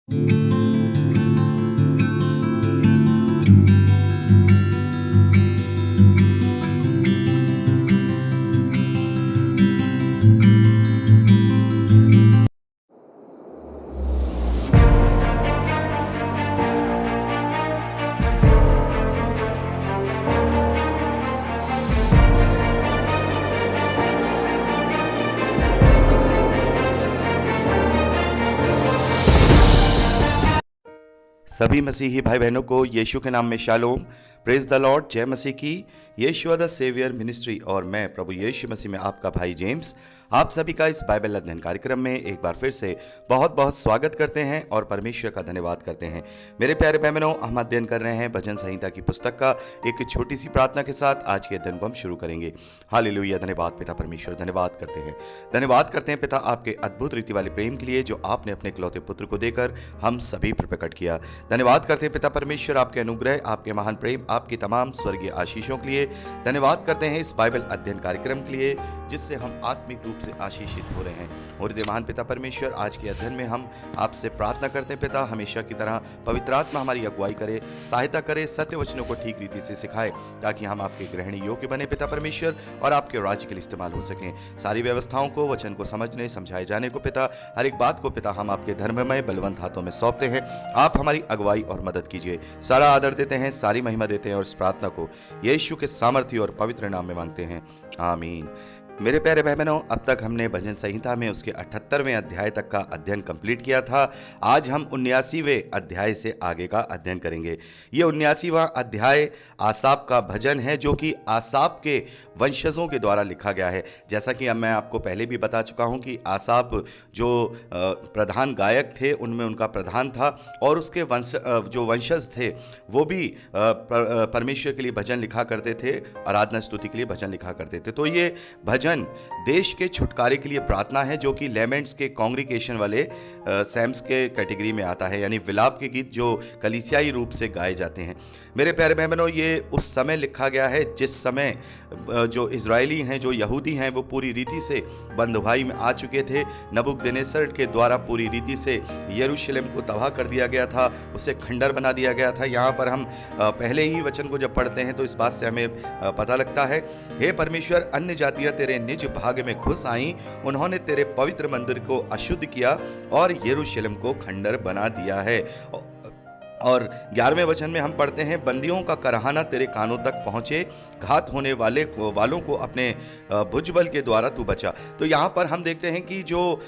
सभी मसीही भाई बहनों को यीशु के नाम में शालोम, प्रेज द लॉर्ड, जय मसीह की। यीशु द सेवियर मिनिस्ट्री और मैं प्रभु यीशु मसीह में आपका भाई जेम्स आप सभी का इस बाइबल अध्ययन कार्यक्रम में एक बार फिर से बहुत बहुत स्वागत करते हैं और परमेश्वर का धन्यवाद करते हैं। मेरे प्यारे भाई बहनों, हम अध्ययन कर रहे हैं भजन संहिता की पुस्तक का। एक छोटी सी प्रार्थना के साथ आज के अध्ययन को हम शुरू करेंगे। हालेलुया, धन्यवाद पिता परमेश्वर, धन्यवाद करते हैं पिता आपके अद्भुत रीति वाले प्रेम के लिए जो आपने अपने इकलौते पुत्र को देकर हम सभी पर प्रकट किया। धन्यवाद करते हैं पिता परमेश्वर आपके अनुग्रह, आपके महान प्रेम, आपकी तमाम स्वर्गीय आशीषों के लिए। धन्यवाद करते हैं इस बाइबल अध्ययन कार्यक्रम के लिए जिससे हम आत्मिक रूप से आशीषित हो रहे हैं। और महान पिता परमेश्वर, आज के अध्ययन में हम आपसे प्रार्थना करते हैं पिता, हमेशा की तरह पवित्र आत्मा हमारी अगुवाई करे, सहायता करे, सत्य वचनों को ठीक रीति से सिखाए ताकि हम आपके ग्रहणी योग्य बने पिता परमेश्वर और आपके राज्य के लिए इस्तेमाल हो सकें। सारी व्यवस्थाओं को, वचन को समझने समझाए जाने को पिता, हर एक बात को पिता हम आपके धर्ममय बलवंत हाथों में सौंपते हैं। आप हमारी अगुवाई और मदद कीजिए। सारा आदर देते हैं, सारी महिमा देते हैं और इस प्रार्थना को यीशु के सामर्थ्य और पवित्र नाम में मांगते हैं, आमीन। मेरे प्यारे भाई बहनों, अब तक हमने भजन संहिता में उसके 78वें अध्याय तक का अध्ययन कंप्लीट किया था। आज हम 79वें अध्याय से आगे का अध्ययन करेंगे। ये 79वां अध्याय आसाप का भजन है जो कि आसाप के वंशजों के द्वारा लिखा गया है। जैसा कि अब मैं आपको पहले भी बता चुका हूं कि आसाप जो प्रधान गायक थे उनमें उनका प्रधान था और उसके जो वंशज थे वो भी परमेश्वर के लिए भजन लिखा करते थे, आराधना स्तुति के लिए भजन लिखा करते थे। तो ये भजन देश के छुटकारे के लिए प्रार्थना है जो कि लेमेंट्स के कांग्रीगेशन वाले सैम्स के कैटेगरी में आता है, यानी विलाप के गीत जो कलीसियाई रूप से गाए जाते हैं। मेरे प्यारे बहनों, ये उस समय लिखा गया है जिस समय जो इजरायली हैं, जो यहूदी हैं, वो पूरी रीति से बंधुआई में आ चुके थे। नबूकदनेस्सर के द्वारा पूरी रीति से यरूशलेम को तबाह कर दिया गया था, उसे खंडर बना दिया गया था। यहाँ पर हम पहले ही वचन को जब पढ़ते हैं तो इस बात से हमें पता लगता है, हे परमेश्वर, अन्य जातियां तेरे निज भाग में घुस आईं, उन्होंने तेरे पवित्र मंदिर को अशुद्ध किया और यरूशलेम को खंडर बना दिया है। और 11वें वचन में हम पढ़ते हैं, बंदियों का कराहना तेरे कानों तक पहुंचे, घात होने वालों को अपने भुजबल के द्वारा तू बचा। तो यहाँ पर हम देखते हैं कि जो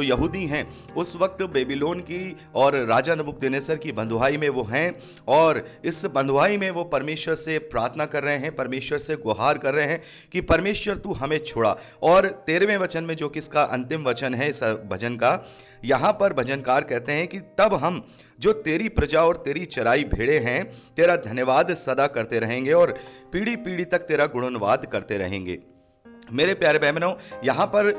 यहूदी हैं उस वक्त बेबीलोन की और राजा नबूकदनेस्सर की बंधुआई में वो हैं और इस बंधुआई में वो परमेश्वर से प्रार्थना कर रहे हैं, परमेश्वर से गुहार कर रहे हैं कि परमेश्वर तू हमें छुड़ा। और 13वें वचन में जो कि इसका अंतिम वचन है इस भजन का, यहां पर भजनकार कहते हैं कि तब हम जो तेरी प्रजा और तेरी चराई भेड़े हैं तेरा धन्यवाद सदा करते रहेंगे और पीढ़ी पीढ़ी तक तेरा गुणगान करते रहेंगे। मेरे प्यारे बहनों, यहाँ पर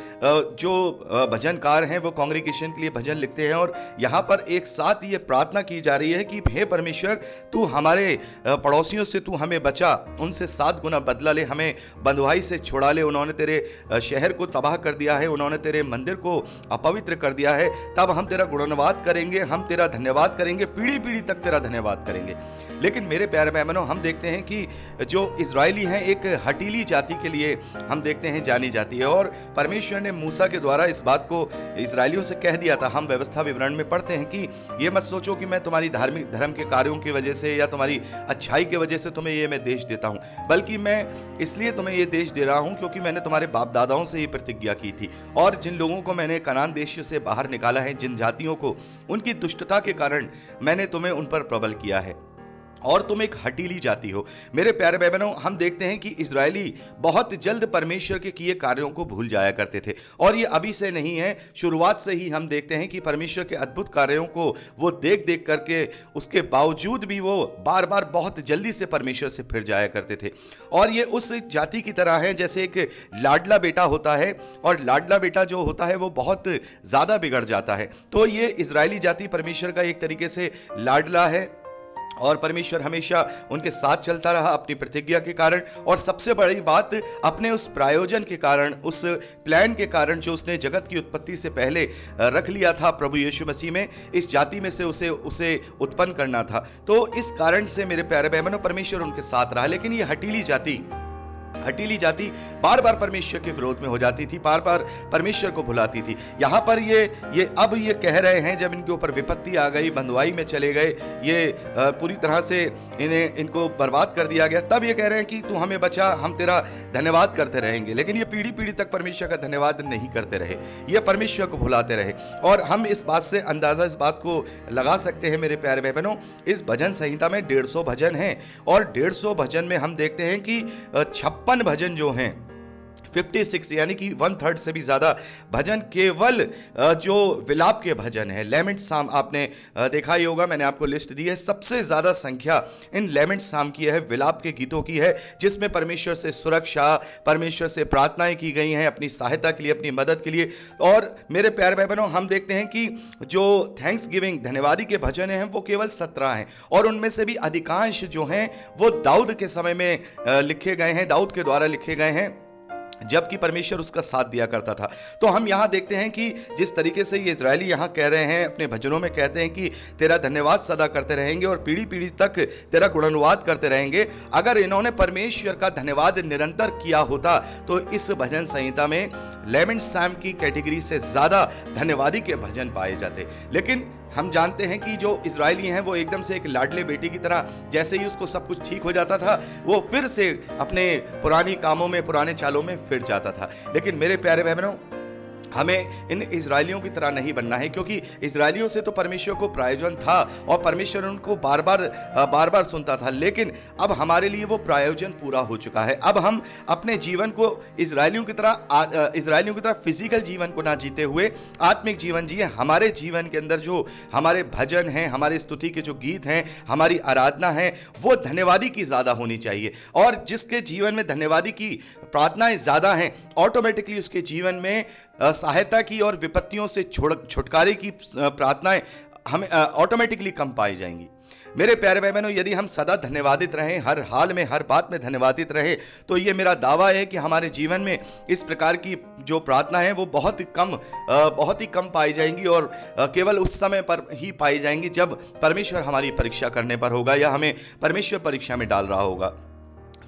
जो भजनकार हैं वो कांग्रीगेशन के लिए भजन लिखते हैं और यहाँ पर एक साथ ये प्रार्थना की जा रही है कि हे परमेश्वर, तू हमारे पड़ोसियों से तू हमें बचा, उनसे 7 गुना बदला ले, हमें बंधुआई से छुड़ा ले। उन्होंने तेरे शहर को तबाह कर दिया है, उन्होंने तेरे मंदिर को अपवित्र कर दिया है। तब हम तेरा गुणगान करेंगे, हम तेरा धन्यवाद करेंगे, पीढ़ी पीढ़ी तक तेरा धन्यवाद करेंगे। लेकिन मेरे प्यारे बहनों, हम देखते हैं कि जो इजरायली हैं एक हटीली जाति के लिए हम देखते हैं जानी जाती है और परमेश्वर ने मूसा के द्वारा इस बात को इजरायलियों से कह दिया था। हम व्यवस्था विवरण में पढ़ते हैं कि ये मत सोचो कि मैं तुम्हारी धार्मिक धर्म के कार्यों की वजह से या तुम्हारी अच्छाई की वजह से तुम्हें ये मैं देश देता हूं, बल्कि मैं इसलिए तुम्हें ये देश दे रहा हूं क्योंकि मैंने तुम्हारे बाप दादाओं से ये प्रतिज्ञा की थी। और जिन लोगों को मैंने कनान देश से बाहर निकाला है, जिन जातियों को उनकी दुष्टता के कारण मैंने तुम्हें उन पर प्रबल किया है और तुम एक हटीली जाति हो। मेरे प्यारे भाई बहनों, हम देखते हैं कि इजरायली बहुत जल्द परमेश्वर के किए कार्यों को भूल जाया करते थे और ये अभी से नहीं है, शुरुआत से ही हम देखते हैं कि परमेश्वर के अद्भुत कार्यों को वो देख देख करके उसके बावजूद भी वो बार बार बहुत जल्दी से परमेश्वर से फिर जाया करते थे। और ये उस जाति की तरह है जैसे एक लाडला बेटा होता है और लाडला बेटा जो होता है वो बहुत ज्यादा बिगड़ जाता है। तो ये इजरायली जाति परमेश्वर का एक तरीके से लाडला है और परमेश्वर हमेशा उनके साथ चलता रहा अपनी प्रतिज्ञा के कारण, और सबसे बड़ी बात अपने उस प्रायोजन के कारण, उस प्लान के कारण जो उसने जगत की उत्पत्ति से पहले रख लिया था प्रभु यीशु मसीह में, इस जाति में से उसे उत्पन्न करना था। तो इस कारण से मेरे प्यारे भाई बहनों, परमेश्वर उनके साथ रहा। लेकिन ये हठीली जाति बार बार परमेश्वर के विरोध में हो जाती थी, बार बार परमेश्वर को भुलाती थी। यहां पर अब ये कह रहे हैं, जब इनके ऊपर विपत्ति आ गई, बंधुआई में चले गए, ये पूरी तरह से इनको बर्बाद कर दिया गया, तब ये कह रहे हैं कि तू हमें बचा, हम तेरा धन्यवाद करते रहेंगे। लेकिन ये पीढ़ी पीढ़ी तक परमेश्वर का धन्यवाद नहीं करते रहे, ये परमेश्वर को भुलाते रहे। और हम इस बात से अंदाजा इस बात को लगा सकते हैं मेरे प्यारे भाई बहनों, इस भजन संहिता में 150 भजन हैं, और 150 भजन में हम देखते हैं कि 56 भजन जो हैं, 56 यानी कि 1/3 से भी ज्यादा भजन केवल जो विलाप के भजन है, लेमेंट साम, आपने देखा ही होगा, मैंने आपको लिस्ट दी है। सबसे ज्यादा संख्या इन लेमेंट साम की है, विलाप के गीतों की है, जिसमें परमेश्वर से सुरक्षा, परमेश्वर से प्रार्थनाएं की गई हैं अपनी सहायता के लिए, अपनी मदद के लिए। और मेरे प्यारे भाई बहनों, हम देखते हैं कि जो थैंक्स गिविंग, धन्यवादी के भजन हैं, वो केवल 17 हैं, और उनमें से भी अधिकांश जो हैं वो दाऊद के समय में लिखे गए हैं, दाऊद के द्वारा लिखे गए हैं, जबकि परमेश्वर उसका साथ दिया करता था। तो हम यहां देखते हैं कि जिस तरीके से ये इजरायली यहां कह रहे हैं, अपने भजनों में कहते हैं कि तेरा धन्यवाद सदा करते रहेंगे और पीढ़ी पीढ़ी तक तेरा गुणानुवाद करते रहेंगे। अगर इन्होंने परमेश्वर का धन्यवाद निरंतर किया होता तो इस भजन संहिता में लेमेंट साम की कैटेगरी से ज्यादा धन्यवादी के भजन पाए जाते। लेकिन हम जानते हैं कि जो इजरायली हैं वो एकदम से एक लाडले बेटी की तरह, जैसे ही उसको सब कुछ ठीक हो जाता था, वो फिर से अपने पुरानी कामों में, पुराने चालों में फिर जाता था। लेकिन मेरे प्यारे भाई बहनों, हमें इन इजरायलियों की तरह नहीं बनना है, क्योंकि इजरायलियों से तो परमेश्वर को प्रायोजन था और परमेश्वर उनको बार बार सुनता था। लेकिन अब हमारे लिए वो प्रायोजन पूरा हो चुका है। अब हम अपने जीवन को इजरायलियों की तरह फिजिकल जीवन को ना जीते हुए आत्मिक जीवन जिए। हमारे जीवन के अंदर जो हमारे भजन हैं, हमारे स्तुति के जो गीत हैं, हमारी आराधना है, वो धन्यवादी की ज्यादा होनी चाहिए। और जिसके जीवन में धन्यवादी की प्रार्थनाएं ज्यादा हैं, ऑटोमेटिकली उसके जीवन में सहायता की और विपत्तियों से छुटकारे की प्रार्थनाएं हमें ऑटोमेटिकली कम पाई जाएंगी। मेरे प्यारे भाई बहनों, यदि हम सदा धन्यवादित रहें, हर हाल में, हर बात में धन्यवादित रहे, तो ये मेरा दावा है कि हमारे जीवन में इस प्रकार की जो प्रार्थना है वो बहुत ही कम पाई जाएंगी, और केवल उस समय पर ही पाई जाएंगी जब परमेश्वर हमारी परीक्षा करने पर होगा या हमें परमेश्वर परीक्षा में डाल रहा होगा।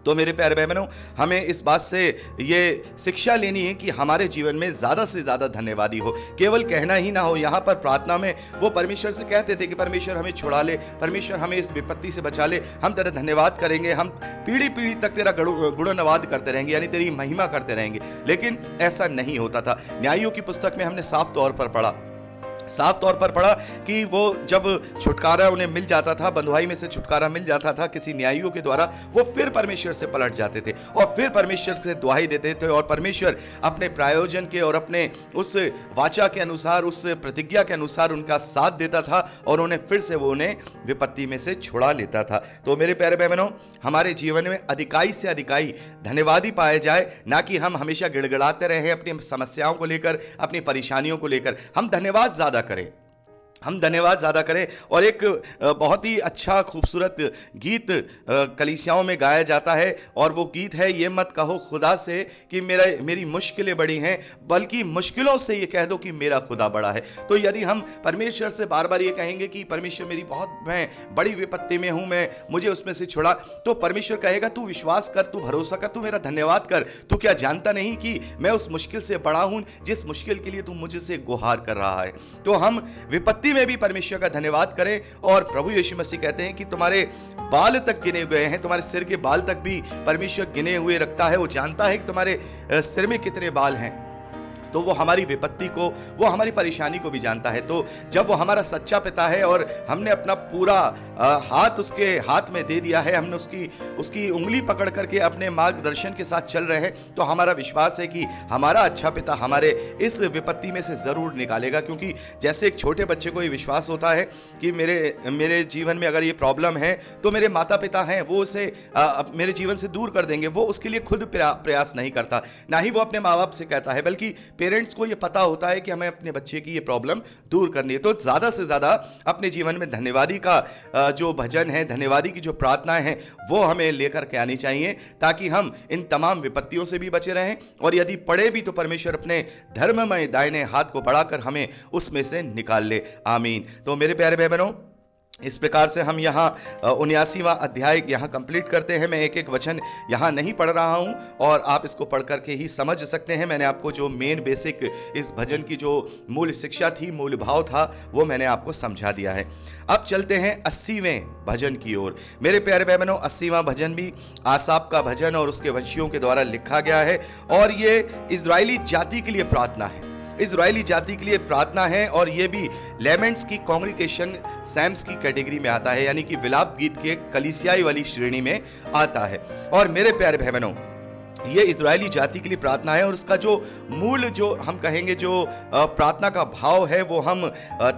तो मेरे प्यारे भाई बहनों, हमें इस बात से ये शिक्षा लेनी है कि हमारे जीवन में ज्यादा से ज्यादा धन्यवादी हो, केवल कहना ही ना हो। यहाँ पर प्रार्थना में वो परमेश्वर से कहते थे कि परमेश्वर हमें छुड़ा ले, परमेश्वर हमें इस विपत्ति से बचा ले, हम तेरा धन्यवाद करेंगे, हम पीढ़ी पीढ़ी तक तेरा गुणनवाद करते रहेंगे, यानी तेरी महिमा करते रहेंगे। लेकिन ऐसा नहीं होता था। न्यायियों की पुस्तक में हमने साफ तौर पर पढ़ा कि वो जब छुटकारा उन्हें मिल जाता था, बंधुआई में से छुटकारा मिल जाता था किसी न्यायियों के द्वारा, वो फिर परमेश्वर से पलट जाते थे और फिर परमेश्वर से दुहाई देते थे, और परमेश्वर अपने प्रायोजन के और अपने उस वाचा के अनुसार, उस प्रतिज्ञा के अनुसार उनका साथ देता था और फिर से वो उन्हें विपत्ति में से छुड़ा लेता था। तो मेरे प्यारे भाई बहनों, हमारे जीवन में अधिकाई से अधिकाई धन्यवादी पाए जाए, ना कि हम हमेशा गिड़गिड़ाते रहे अपनी समस्याओं को लेकर, अपनी परेशानियों को लेकर। हम धन्यवाद ज्यादा करें। और एक बहुत ही अच्छा खूबसूरत गीत कलीसियाओं में गाया जाता है, और वो गीत है, ये मत कहो खुदा से कि मेरी मुश्किलें बड़ी हैं, बल्कि मुश्किलों से ये कह दो कि मेरा खुदा बड़ा है। तो यदि हम परमेश्वर से बार बार ये कहेंगे कि परमेश्वर मैं बड़ी विपत्ति में हूं, मुझे उसमें से छुड़ा, तो परमेश्वर कहेगा तू विश्वास कर, तू भरोसा कर, तू मेरा धन्यवाद कर। तू क्या जानता नहीं कि मैं उस मुश्किल से बड़ा हूं, जिस मुश्किल के लिए तू मुझसे गुहार कर रहा है। तो हम विपत्ति में भी परमेश्वर का धन्यवाद करें। और प्रभु यीशु मसीह कहते हैं कि तुम्हारे बाल तक गिने हुए हैं, तुम्हारे सिर के बाल तक भी परमेश्वर गिने हुए रखता है। वो जानता है कि तुम्हारे सिर में कितने बाल हैं। तो वो हमारी विपत्ति को, वो हमारी परेशानी को भी जानता है। तो जब वो हमारा सच्चा पिता है और हमने अपना पूरा हाथ उसके हाथ में दे दिया है, हमने उसकी उंगली पकड़ करके अपने मार्गदर्शन के साथ चल रहे हैं, तो हमारा विश्वास है कि हमारा अच्छा पिता हमारे इस विपत्ति में से जरूर निकालेगा। क्योंकि जैसे एक छोटे बच्चे को ये विश्वास होता है कि मेरे जीवन में अगर ये प्रॉब्लम है तो मेरे माता पिता हैं, वो उसे मेरे जीवन से दूर कर देंगे। वो उसके लिए खुद प्रयास नहीं करता, ना ही वो अपने माँ बाप से कहता है, बल्कि पेरेंट्स को ये पता होता है कि हमें अपने बच्चे की ये प्रॉब्लम दूर करनी है। तो ज्यादा से ज्यादा अपने जीवन में धन्यवादी का जो भजन है, धन्यवादी की जो प्रार्थनाएं हैं, वो हमें लेकर के आनी चाहिए, ताकि हम इन तमाम विपत्तियों से भी बचे रहें, और यदि पड़े भी तो परमेश्वर अपने धर्ममय दाहिने हाथ को बढ़ाकर हमें उसमें से निकाल ले। आमीन। तो मेरे प्यारे भाई बहनों, इस प्रकार से हम यहाँ 79वां अध्याय यहाँ कंप्लीट करते हैं। मैं एक एक वचन यहाँ नहीं पढ़ रहा हूँ, और आप इसको पढ़ करके ही समझ सकते हैं। मैंने आपको जो मेन बेसिक इस भजन की जो मूल शिक्षा थी, मूल भाव था, वो मैंने आपको समझा दिया है। अब चलते हैं 80वें भजन की ओर। मेरे प्यारे भाई बहनों, 80वां भजन भी आसाप का भजन और उसके वंशियों के द्वारा लिखा गया है, और ये इजरायली जाति के लिए प्रार्थना है। इजरायली जाति के लिए प्रार्थना है, और ये भी लेमेंट्स की कांग्रीगेशन सैम्स की कैटेगरी में आता है, यानी कि विलाप गीत के कलीसियाई वाली श्रेणी में आता है। और मेरे प्यारे भाई बहनों, ये इजरायली जाति के लिए प्रार्थना है, और उसका जो मूल, जो हम कहेंगे जो प्रार्थना का भाव है, वो हम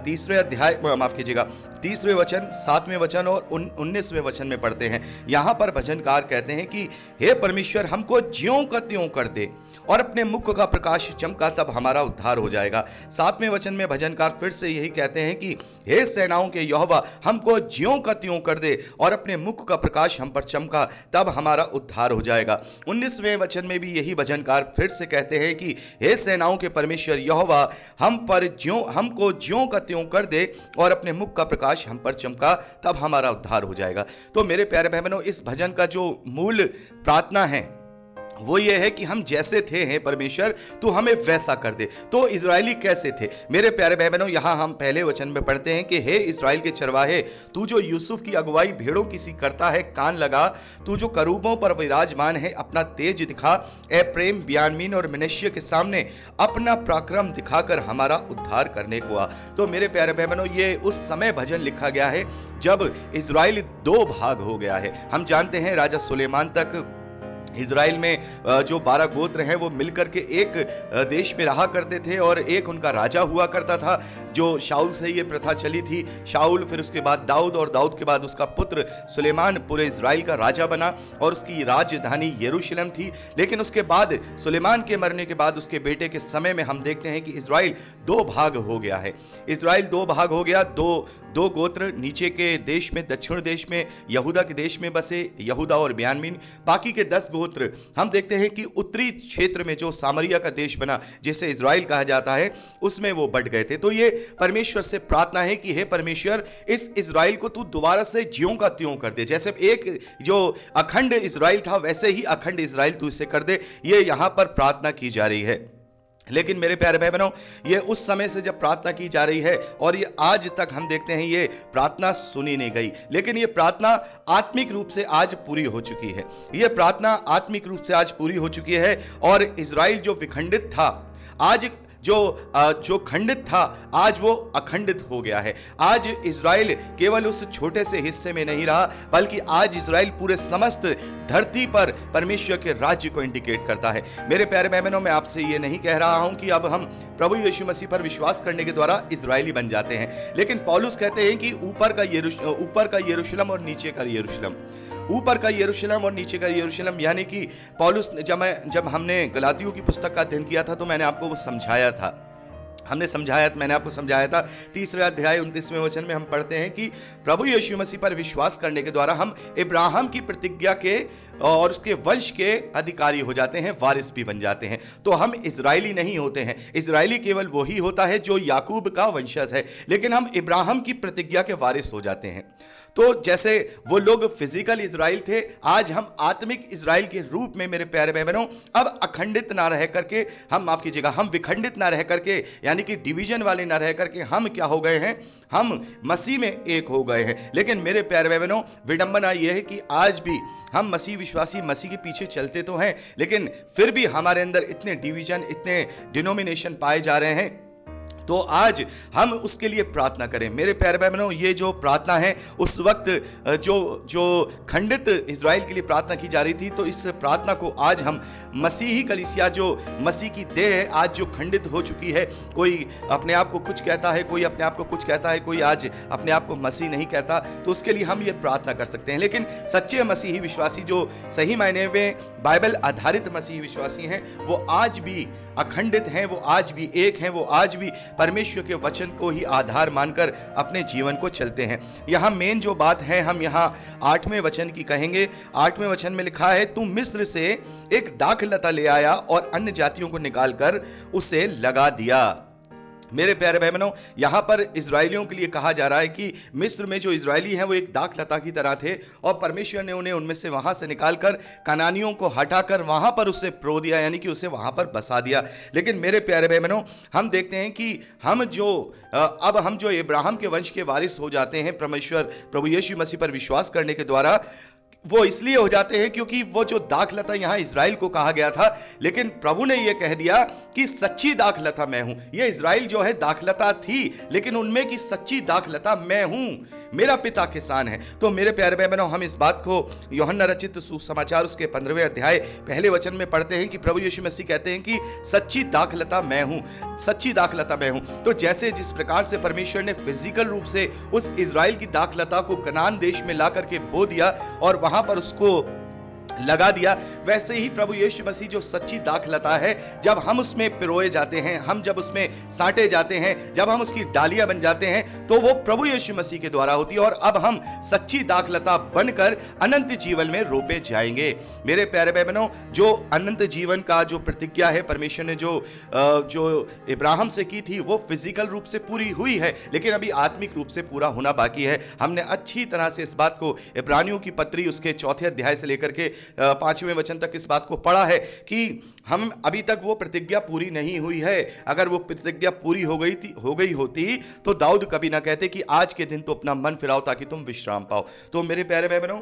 तीसरे अध्याय, माफ कीजिएगा, 30वें वचन, 7वें वचन और 19वें वचन में पढ़ते हैं। यहां पर भजनकार कहते हैं कि हे परमेश्वर, हमको ज्यों का त्यों कर दे, और अपने मुख का प्रकाश चमका, तब हमारा उद्धार हो जाएगा। 7वें वचन में भजनकार फिर से यही कहते हैं कि हे सेनाओं के यहोवा, हमको ज्यों का त्यों कर दे, और अपने मुख का प्रकाश हम पर चमका, तब हमारा उद्धार हो जाएगा। 19वें वचन में भी यही भजनकार फिर से कहते हैं कि हे सेनाओं के परमेश्वर यहोवा, हमको ज्यों का त्यों कर दे, और अपने मुख का प्रकाश हम पर चमका, तब हमारा उद्धार हो जाएगा। तो मेरे प्यारे भाई बहनों, इस भजन का जो मूल प्रार्थना है वो ये है कि हम जैसे थे हैं परमेश्वर, तू हमें वैसा कर दे। तो इजरायली कैसे थे? मेरे प्यारे भाई बहनों, यहां हम पहले वचन में पढ़ते हैं कि हे इस्राएल के चरवाहे, तू जो यूसुफ की अगुवाई भेड़ों की सी करता है, कान लगा। तू जो करूबों पर विराजमान है, अपना तेज दिखा। ए प्रेम, बियामीन और मनश्य के सामने अपना पराक्रम दिखाकर हमारा उद्धार करने को आ। तो मेरे प्यारे भाई बहनों, ये उस समय भजन लिखा गया है जब इजराइल दो भाग हो गया है। हम जानते हैं राजा सुलेमान तक इजराइल में जो 12 गोत्र हैं वो मिलकर के एक देश में रहा करते थे, और एक उनका राजा हुआ करता था। जो शाऊल से ये प्रथा चली थी, शाऊल, फिर उसके बाद दाऊद, और दाऊद के बाद उसका पुत्र सुलेमान पूरे इजराइल का राजा बना, और उसकी राजधानी यरूशलेम थी। लेकिन उसके बाद सुलेमान के मरने के बाद उसके बेटे के समय में हम देखते हैं कि इजराइल दो भाग हो गया है। इजराइल दो भाग हो गया। दो गोत्र नीचे के देश में, दक्षिण देश में, यहूदा के देश में बसे, यहूदा और बियामीन। बाकी के 10 गोत्र हम देखते हैं कि उत्तरी क्षेत्र में जो सामरिया का देश बना, जिसे इजराइल कहा जाता है, उसमें वो बढ़ गए थे। तो ये परमेश्वर से प्रार्थना है कि हे परमेश्वर, इस इजराइल को तू दोबारा से ज्यों का त्यों कर दे। जैसे एक जो अखंड इजराइल था, वैसे ही अखंड इजराइल तू इसे कर दे। ये यहां पर प्रार्थना की जा रही है। लेकिन मेरे प्यारे भाई बहनों, ये उस समय से जब प्रार्थना की जा रही है, और ये आज तक हम देखते हैं ये प्रार्थना सुनी नहीं गई। लेकिन ये प्रार्थना आत्मिक रूप से आज पूरी हो चुकी है। ये प्रार्थना आत्मिक रूप से आज पूरी हो चुकी है, और इजराइल जो विखंडित था, आज जो खंडित था, आज वो अखंडित हो गया है। आज इजराइल केवल उस छोटे से हिस्से में नहीं रहा, बल्कि आज इजराइल पूरे समस्त धरती पर परमेश्वर के राज्य को इंडिकेट करता है। मेरे प्यारे भाई बहनों, मैं आपसे ये नहीं कह रहा हूं कि अब हम प्रभु यीशु मसीह पर विश्वास करने के द्वारा इजराइली बन जाते हैं। लेकिन पौलुस कहते हैं कि ऊपर का यरूशलेम और नीचे का यरूशलेम, ऊपर का यरूशलेम और नीचे का यरूशलेम, यानी कि पौलुस, जब हमने गलातियों की पुस्तक का अध्ययन किया था, तो मैंने आपको वो समझाया था। मैंने आपको समझाया था। 3रे अध्याय 29वें वचन में हम पढ़ते हैं कि प्रभु यीशु मसीह पर विश्वास करने के द्वारा हम इब्राहिम की प्रतिज्ञा के और उसके वंश के अधिकारी हो जाते हैं, वारिस भी बन जाते हैं। तो हम इजरायली नहीं होते हैं। इजरायली केवल वही होता है जो याकूब का वंशज है, लेकिन हम इब्राहिम की प्रतिज्ञा के वारिस हो जाते हैं। तो जैसे वो लोग फिजिकल इजराइल थे, आज हम आत्मिक इजराइल के रूप में, मेरे प्यारे भाई बहनों, अब अखंडित ना रह करके, हम माफ कीजिएगा, हम विखंडित ना रह करके, यानी कि डिवीजन वाले ना रह करके, हम क्या हो गए हैं? हम मसीह में एक हो गए हैं। लेकिन मेरे प्यारे भाई बहनों, विडंबना यह है कि आज भी हम मसीह विश्वासी मसीह के पीछे चलते तो हैं, लेकिन फिर भी हमारे अंदर इतने डिवीजन, इतने डिनोमिनेशन पाए जा रहे हैं। तो आज हम उसके लिए प्रार्थना करें। मेरे प्यारे भाई बहनों, ये जो प्रार्थना है, उस वक्त जो खंडित इजराइल के लिए प्रार्थना की जा रही थी, तो इस प्रार्थना को आज हम मसीही कलीसिया, जो मसीह की देह है, आज जो खंडित हो चुकी है, कोई अपने आप को कुछ कहता है, कोई अपने आप को कुछ कहता है, कोई आज अपने आप को मसीह नहीं कहता, तो उसके लिए हम ये प्रार्थना कर सकते हैं। लेकिन सच्चे मसीही विश्वासी, जो सही मायने में बाइबल आधारित मसीही विश्वासी हैं, वो आज भी अखंडित हैं, वो आज भी एक हैं, वो आज भी परमेश्वर के वचन को ही आधार मानकर अपने जीवन को चलते हैं। यहाँ मेन जो बात है, हम यहाँ 8वें वचन की कहेंगे। 8वें वचन में लिखा है, तू मिस्र से एक दाखलता ले आया और अन्य जातियों को निकालकर उसे लगा दिया। मेरे प्यारे भाई बहनों, यहां पर इजरायलियों के लिए कहा जा रहा है कि मिस्र में जो इजरायली हैं वो एक दाखलता की तरह थे और परमेश्वर ने उन्हें उनमें से वहां से निकालकर कनानियों को हटाकर वहां पर उसे प्रो दिया, यानी कि उसे वहां पर बसा दिया। लेकिन मेरे प्यारे भाई बहनों, हम देखते हैं कि हम जो इब्राहिम के वंश के वारिस हो जाते हैं परमेश्वर प्रभु यीशु मसीह पर विश्वास करने के द्वारा, वो इसलिए हो जाते हैं क्योंकि वो जो दाखलता यहां इजराइल को कहा गया था, लेकिन प्रभु ने यह कह दिया कि सच्ची दाखलता मैं हूं। यह इजराइल जो है दाखलता थी, लेकिन उनमें की सच्ची दाखलता मैं हूं, मेरा पिता किसान है। तो मेरे प्यारे भाई बहनों, हम इस बात को यूहन्ना रचित सुसमाचार उसके 15वें अध्याय पहले वचन में पढ़ते हैं कि प्रभु यीशु मसीह कहते हैं कि सच्ची दाखलता मैं हूं, सच्ची दाखलता मैं हूं। तो जैसे जिस प्रकार से परमेश्वर ने फिजिकल रूप से उस इजराइल की दाखलता को कनान देश में ला करके बो दिया और वहां पर उसको लगा दिया, वैसे ही प्रभु यीशु मसीह जो सच्ची दाखलता है, जब हम उसमें पिरोए जाते हैं, हम जब उसमें साटे जाते हैं, जब हम उसकी डालियां बन जाते हैं, तो वो प्रभु यीशु मसीह के द्वारा होती है और अब हम सच्ची दाखलता बनकर अनंत जीवन में रोपे जाएंगे। मेरे प्यारे भाई बहनों, जो अनंत जीवन का जो प्रतिज्ञा है परमेश्वर ने जो इब्राहिम से की थी, वो फिजिकल रूप से पूरी हुई है, लेकिन अभी आत्मिक रूप से पूरा होना बाकी है। हमने अच्छी तरह से इस बात को इब्रानियों की पत्री उसके 4थे अध्याय से लेकर के 5वें वचन तक इस बात को पढ़ा है कि हम अभी तक वो प्रतिज्ञा पूरी नहीं हुई है। अगर वो प्रतिज्ञा पूरी हो गई होती तो दाऊद कभी ना कहते कि आज के दिन तो अपना मन फिराओ ताकि तुम विश्राम पाओ। तो मेरे प्यारे भाई बहनों,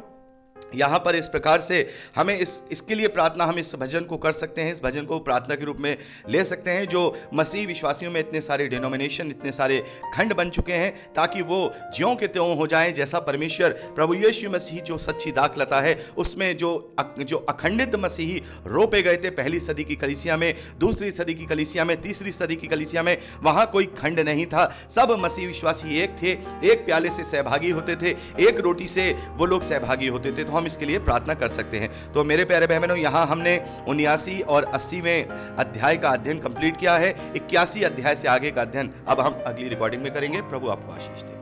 यहां पर इस प्रकार से हमें इसके लिए प्रार्थना, हम इस भजन को कर सकते हैं, इस भजन को प्रार्थना के रूप में ले सकते हैं। जो मसीह विश्वासियों में इतने सारे डिनोमिनेशन, इतने सारे खंड बन चुके हैं, ताकि वो ज्यों के त्यों हो जाएं, जैसा परमेश्वर प्रभु यीशु मसीह जो सच्ची दाखलता है उसमें जो अखंडित मसीही रोपे गए थे पहली सदी की कलीसिया में, दूसरी सदी की कलीसिया में, तीसरी सदी की कलीसिया में, वहां कोई खंड नहीं था। सब मसीह विश्वासी एक थे, एक प्याले से सहभागी होते थे, एक रोटी से वो लोग सहभागी होते थे। तो हम इसके लिए प्रार्थना कर सकते हैं। तो मेरे प्यारे बहनों, यहां हमने 79 और 80वें अध्याय का अध्ययन कंप्लीट किया है। 81 अध्याय से आगे का अध्ययन अब हम अगली रिकॉर्डिंग में करेंगे। प्रभु आपको आशीष दे।